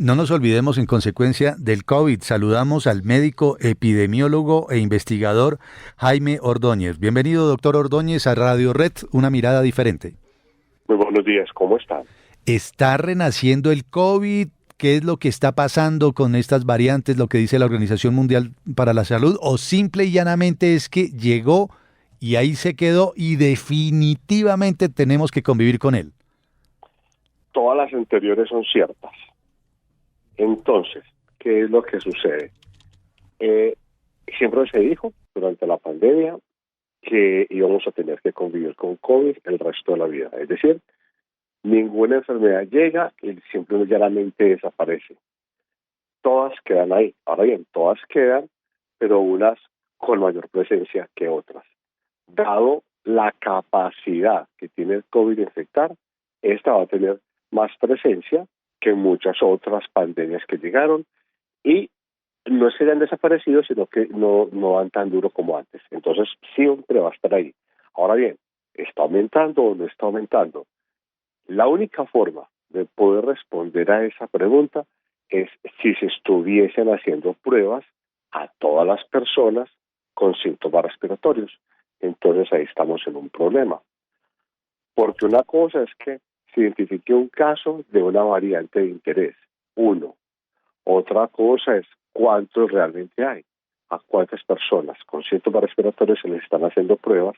No nos olvidemos en consecuencia del COVID. Saludamos al médico, epidemiólogo e investigador Jaime Ordóñez. Bienvenido, doctor Ordóñez, a Radio Red, una mirada diferente. Muy buenos días, ¿cómo están? ¿Está renaciendo el COVID? ¿Qué es lo que está pasando con estas variantes, lo que dice la Organización Mundial para la Salud? ¿O simple y llanamente es que llegó y ahí se quedó y definitivamente tenemos que convivir con él? Todas las anteriores son ciertas. Entonces, ¿qué es lo que sucede? Siempre se dijo durante la pandemia que íbamos a tener que convivir con COVID el resto de la vida. Es decir, ninguna enfermedad llega y siempre llanamente desaparece. Todas quedan ahí. Ahora bien, todas quedan, pero unas con mayor presencia que otras. Dado la capacidad que tiene el COVID de infectar, esta va a tener más presencia que muchas otras pandemias que llegaron y no es que hayan desaparecido, sino que no van tan duro como antes. Entonces, siempre va a estar ahí. Ahora bien, ¿está aumentando o no está aumentando? La única forma de poder responder a esa pregunta es si se estuviesen haciendo pruebas a todas las personas con síntomas respiratorios. Entonces ahí estamos en un problema. Porque una cosa es que se identifique un caso de una variante de interés, uno. Otra cosa es cuántos realmente hay, a cuántas personas con síntomas respiratorios se les están haciendo pruebas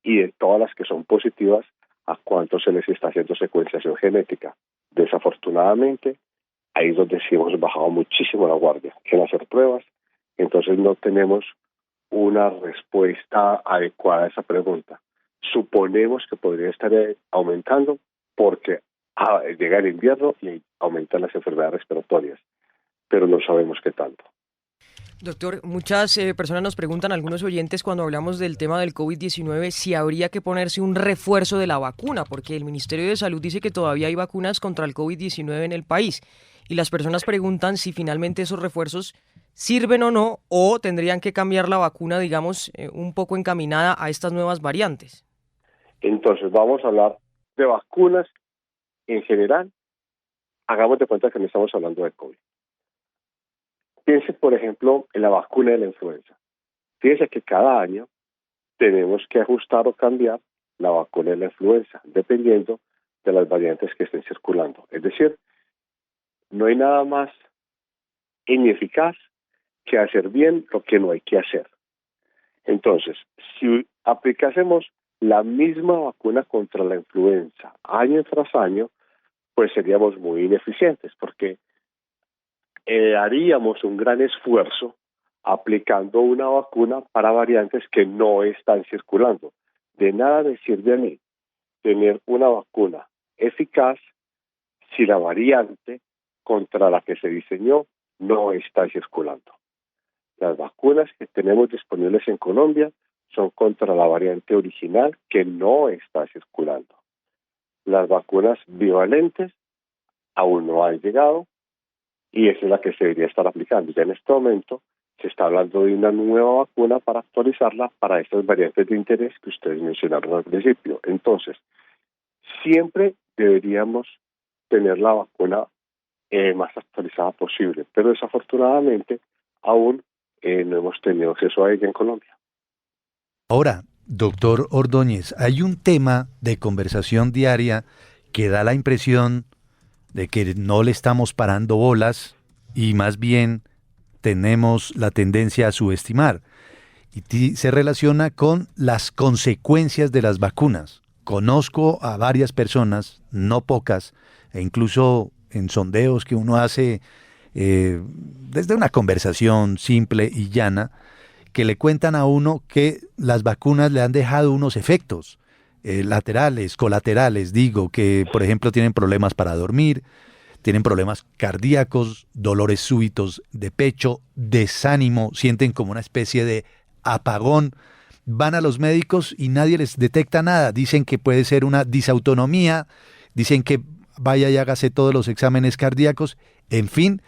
y de todas las que son positivas, a cuántos se les está haciendo secuenciación genética. Desafortunadamente, ahí es donde sí hemos bajado muchísimo la guardia en hacer pruebas, entonces no tenemos una respuesta adecuada a esa pregunta. Suponemos que podría estar aumentando porque llega el invierno y aumentan las enfermedades respiratorias, pero no sabemos qué tanto. Doctor, muchas personas nos preguntan, algunos oyentes, cuando hablamos del tema del COVID-19, si habría que ponerse un refuerzo de la vacuna, porque el Ministerio de Salud dice que todavía hay vacunas contra el COVID-19 en el país. Y las personas preguntan si finalmente esos refuerzos sirven o no, o tendrían que cambiar la vacuna, digamos, un poco encaminada a estas nuevas variantes. Entonces, vamos a hablar de vacunas en general. Hagamos de cuenta que no estamos hablando de COVID. Piense, por ejemplo, en la vacuna de la influenza. Fíjese que cada año tenemos que ajustar o cambiar la vacuna de la influenza, dependiendo de las variantes que estén circulando. Es decir, no hay nada más ineficaz que hacer bien lo que no hay que hacer. Entonces, si aplicásemos la misma vacuna contra la influenza año tras año, pues seríamos muy ineficientes, porque haríamos un gran esfuerzo aplicando una vacuna para variantes que no están circulando. De nada me sirve a mí tener una vacuna eficaz si la variante contra la que se diseñó no está circulando. Las vacunas que tenemos disponibles en Colombia son contra la variante original que no está circulando. Las vacunas bivalentes aún no han llegado y esa es la que se debería estar aplicando. Ya en este momento se está hablando de una nueva vacuna para actualizarla para estas variantes de interés que ustedes mencionaron al principio. Entonces, siempre deberíamos tener la vacuna más actualizada posible, pero desafortunadamente aún no hemos tenido acceso a ella en Colombia. Ahora, doctor Ordóñez, hay un tema de conversación diaria que da la impresión de que no le estamos parando bolas y más bien tenemos la tendencia a subestimar. Y se relaciona con las consecuencias de las vacunas. Conozco a varias personas, no pocas, e incluso en sondeos que uno hace desde una conversación simple y llana, que le cuentan a uno que las vacunas le han dejado unos efectos laterales, colaterales, digo, que por ejemplo tienen problemas para dormir, tienen problemas cardíacos, dolores súbitos de pecho, desánimo, sienten como una especie de apagón, van a los médicos y nadie les detecta nada, dicen que puede ser una disautonomía, dicen que vaya y hágase todos los exámenes cardíacos, en fin,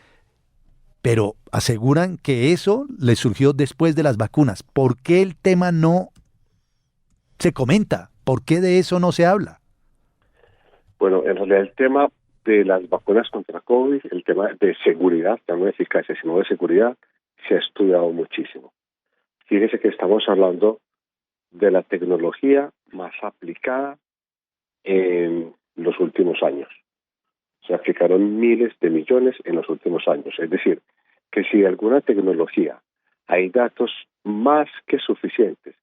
pero aseguran que eso les surgió después de las vacunas. ¿Por qué el tema no se comenta? ¿Por qué de eso no se habla? Bueno, en realidad el tema de las vacunas contra COVID, el tema de seguridad, no de eficacia, sino de seguridad, se ha estudiado muchísimo. Fíjese que estamos hablando de la tecnología más aplicada en los últimos años. Se aplicaron miles de millones en los últimos años. Es decir, que si de alguna tecnología hay datos más que suficientes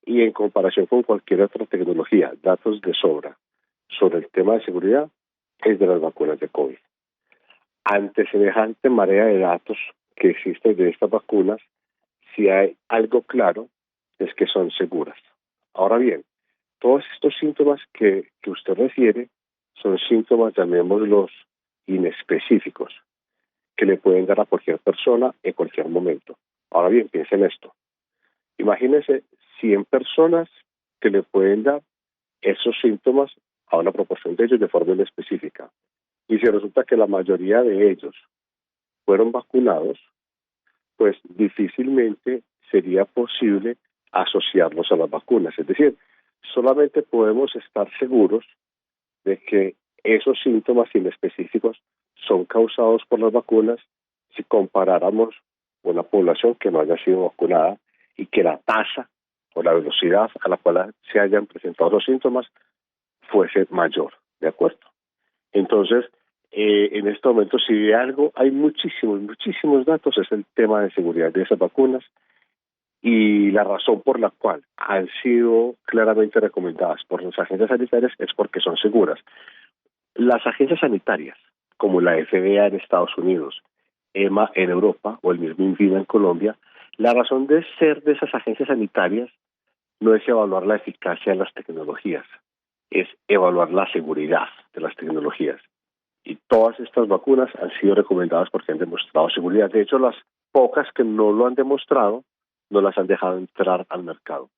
y en comparación con cualquier otra tecnología, datos de sobra sobre el tema de seguridad, es de las vacunas de COVID. Ante semejante marea de datos que existe de estas vacunas, si hay algo claro, es que son seguras. Ahora bien, todos estos síntomas que usted refiere son síntomas, llamémoslos, inespecíficos, que le pueden dar a cualquier persona en cualquier momento. Ahora bien, piensen en esto. Imagínense 100 personas que le pueden dar esos síntomas a una proporción de ellos de forma inespecífica. Y si resulta que la mayoría de ellos fueron vacunados, pues difícilmente sería posible asociarlos a las vacunas. Es decir, solamente podemos estar seguros de que esos síntomas inespecíficos son causados por las vacunas si comparáramos una población que no haya sido vacunada y que la tasa o la velocidad a la cual se hayan presentado los síntomas fuese mayor, ¿de acuerdo? Entonces, en este momento, si de algo hay muchísimos datos, es el tema de seguridad de esas vacunas y la razón por la cual han sido claramente recomendadas por las agencias sanitarias es porque son seguras. Las agencias sanitarias, como la FDA en Estados Unidos, EMA en Europa o el mismo INVIMA en Colombia, la razón de ser de esas agencias sanitarias no es evaluar la eficacia de las tecnologías, es evaluar la seguridad de las tecnologías. Y todas estas vacunas han sido recomendadas porque han demostrado seguridad. De hecho, las pocas que no lo han demostrado no las han dejado entrar al mercado.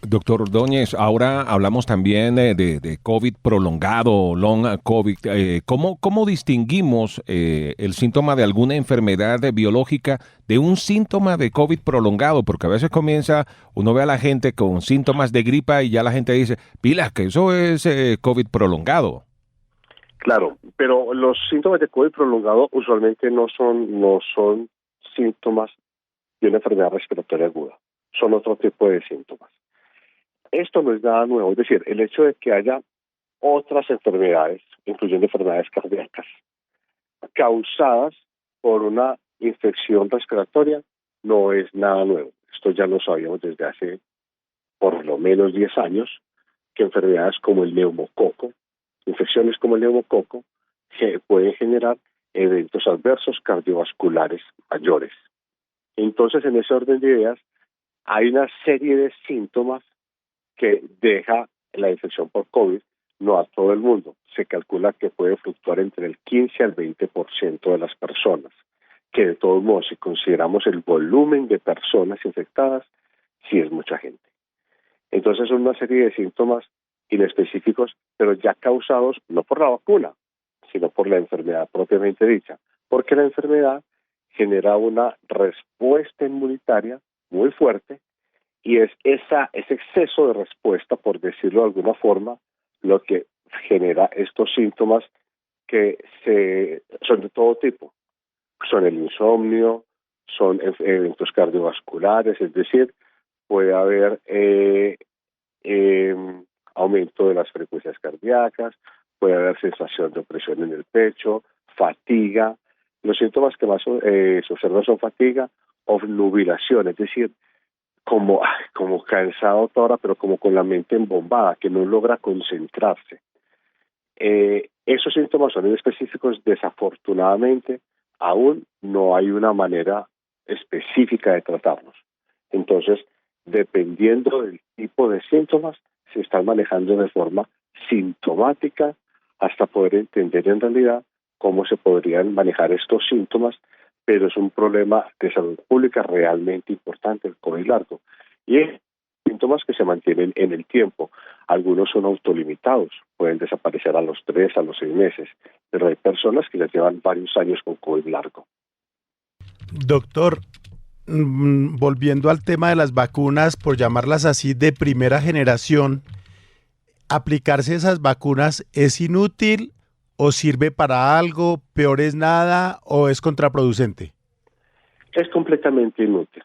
Doctor Ordóñez, ahora hablamos también de COVID prolongado, long COVID. ¿Cómo distinguimos el síntoma de alguna enfermedad biológica de un síntoma de COVID prolongado? Porque a veces uno ve a la gente con síntomas de gripa y ya la gente dice, pilas, que eso es COVID prolongado. Claro, pero los síntomas de COVID prolongado usualmente no son síntomas de una enfermedad respiratoria aguda, son otro tipo de síntomas. Esto no es nada nuevo, es decir, el hecho de que haya otras enfermedades, incluyendo enfermedades cardíacas, causadas por una infección respiratoria, no es nada nuevo. Esto ya lo sabíamos desde hace por lo menos 10 años, que enfermedades como el neumococo, infecciones como el neumococo, que pueden generar eventos adversos cardiovasculares mayores. Entonces, en ese orden de ideas, hay una serie de síntomas que deja la infección por COVID, no a todo el mundo. Se calcula que puede fluctuar entre el 15 al 20% de las personas, que de todos modos, si consideramos el volumen de personas infectadas, sí es mucha gente. Entonces, son una serie de síntomas inespecíficos, pero ya causados no por la vacuna, sino por la enfermedad propiamente dicha, porque la enfermedad genera una respuesta inmunitaria muy fuerte y es ese exceso de respuesta, por decirlo de alguna forma, lo que genera estos síntomas que son de todo tipo. Son el insomnio, son eventos cardiovasculares, es decir, puede haber aumento de las frecuencias cardíacas, puede haber sensación de opresión en el pecho, fatiga. Los síntomas que más se observan son fatiga, obnubilación, es decir, como cansado toda hora, pero como con la mente embombada, que no logra concentrarse. Esos síntomas son específicos, desafortunadamente, aún no hay una manera específica de tratarlos. Entonces, dependiendo del tipo de síntomas, se están manejando de forma sintomática hasta poder entender en realidad cómo se podrían manejar estos síntomas, pero es un problema de salud pública realmente importante, el COVID largo. Y hay síntomas que se mantienen en el tiempo. Algunos son autolimitados, pueden desaparecer a los 3, a los 6 meses, pero hay personas que ya llevan varios años con COVID largo. Doctor, volviendo al tema de las vacunas, por llamarlas así, de primera generación, ¿aplicarse esas vacunas es inútil o sirve para algo, peor es nada o es contraproducente? Es completamente inútil.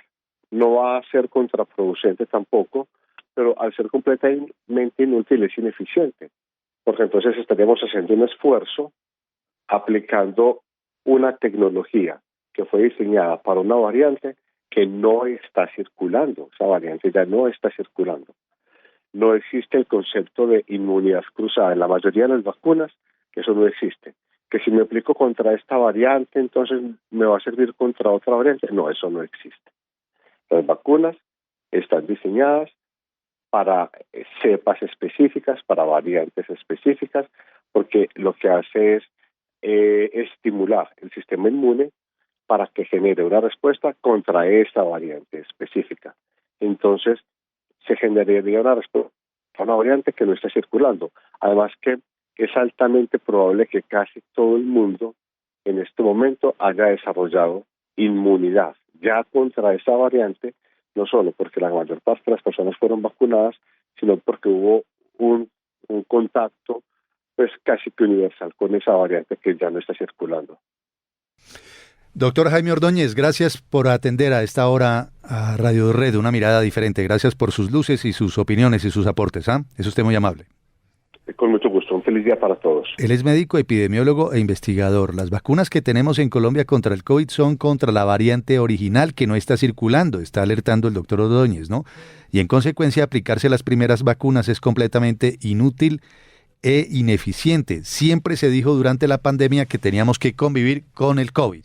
No va a ser contraproducente tampoco, pero al ser completamente inútil es ineficiente, porque entonces estaríamos haciendo un esfuerzo aplicando una tecnología que fue diseñada para una variante que no está circulando. Esa variante ya no está circulando. No existe el concepto de inmunidad cruzada. En la mayoría de las vacunas, que eso no existe. Que si me aplico contra esta variante, entonces me va a servir contra otra variante. No, eso no existe. Las vacunas están diseñadas para cepas específicas, para variantes específicas, porque lo que hace es estimular el sistema inmune para que genere una respuesta contra esa variante específica. Entonces, se generaría una respuesta a una variante que no está circulando. Además que es altamente probable que casi todo el mundo en este momento haya desarrollado inmunidad ya contra esa variante, no solo porque la mayor parte de las personas fueron vacunadas, sino porque hubo un contacto pues casi que universal con esa variante que ya no está circulando. Doctor Jaime Ordóñez, gracias por atender a esta hora a Radio Red, una mirada diferente. Gracias por sus luces y sus opiniones y sus aportes. Es usted muy amable. Con mucho gusto. Un feliz día para todos. Él es médico, epidemiólogo e investigador. Las vacunas que tenemos en Colombia contra el COVID son contra la variante original que no está circulando, está alertando el doctor Ordóñez, ¿no? Y en consecuencia aplicarse las primeras vacunas es completamente inútil e ineficiente. Siempre se dijo durante la pandemia que teníamos que convivir con el COVID.